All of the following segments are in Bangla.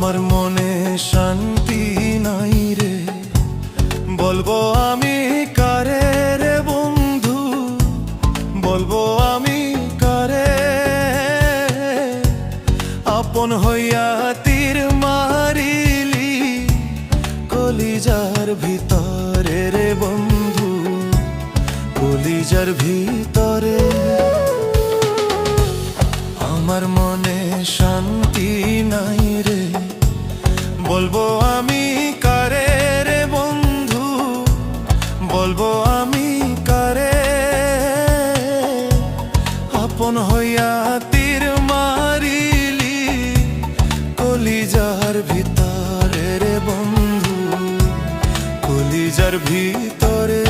আমার মনে শান্তি নাই রে, বলবো আমি কারে রে বন্ধু, বলবো আমি কারে। আপন হইয়া তীর মারিলি কলিজার ভিতরে রে বন্ধু, কলিজার ভিতরে। আমার মনে শান্তি নাই রে, বলবো আমি কারে রে বন্ধু, বলবো আমি কারে। আপন হইয়া তীর মারিলি কলিজার ভিতরে রে বন্ধু, কলিজার ভিতরে।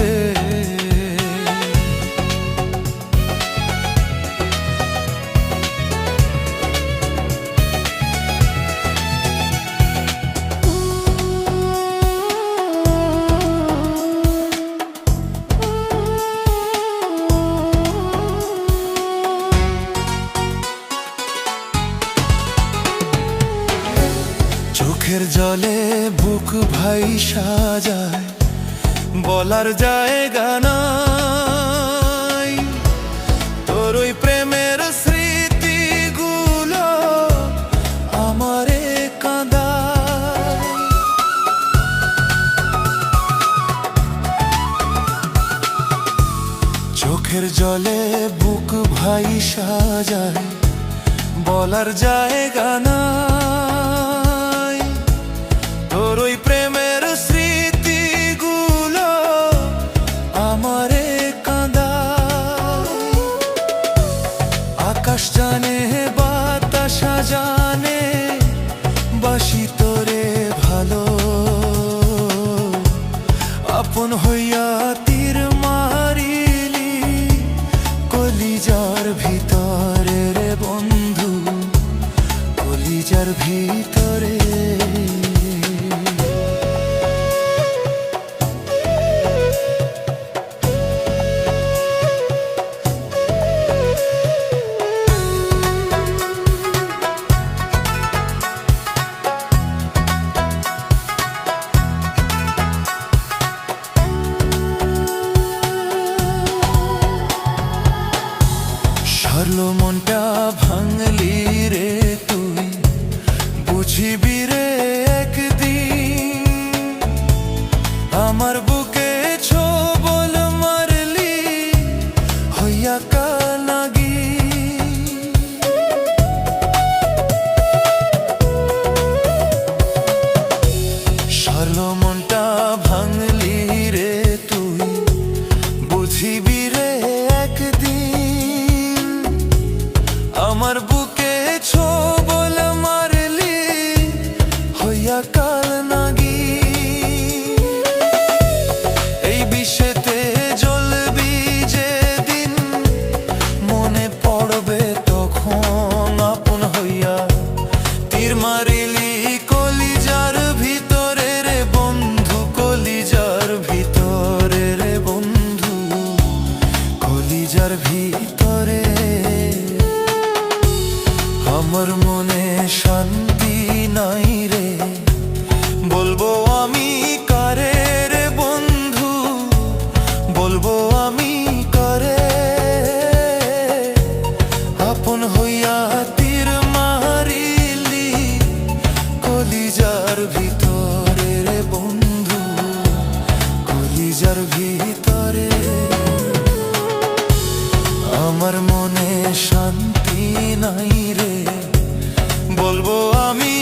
চোখের জলে বুক ভাইসা যায়, বলার জায়গা নাই। তোর ওই প্রেমের স্মৃতিগুলো আমারে কাঁদায়। চোখের জলে বুক ভাইসা যায়, বলার জায়গা নাই। তোর ওই প্রেমের স্মৃতিগুলো আমারে কাঁদায়। আকাশ জানে বাতাসা জানে বাসি তোরে ভালো। আপন হইয়া তীর মারিলি কলিজার ভিতরে রে বন্ধু, কলিজার ভিতরে। হারলো মনটা ভাঙলি রে তুই, বুঝিবি রে একদিন। আমার বুকে ছোবল মারলি হইয়া কানাগি। হারলো মনটা ভাঙলি রে তুই, বুঝিবি রে একদিন। আমার বুকে ছোবল মারলি হইয়া কাল নাগি। এই বিষেতে জ্বলবি যেদিন, মনে পড়বে তখন আপন হইয়া তীর মারিলি কলিজার ভিতরে রে বন্ধু, কলিজার ভিতরে রে বন্ধু, কলিজার ভিতরে। আমার মনে শান্তি নাই রে, বলবো আমি কারে রে বন্ধু, বলবো আমি কারে। আপন হইয়া তীর মারিলি কলিজার ভিতরে রে বন্ধু, কলিজার ভিতরে। আমার মনে শান্তি নাই রে, বলবো আমি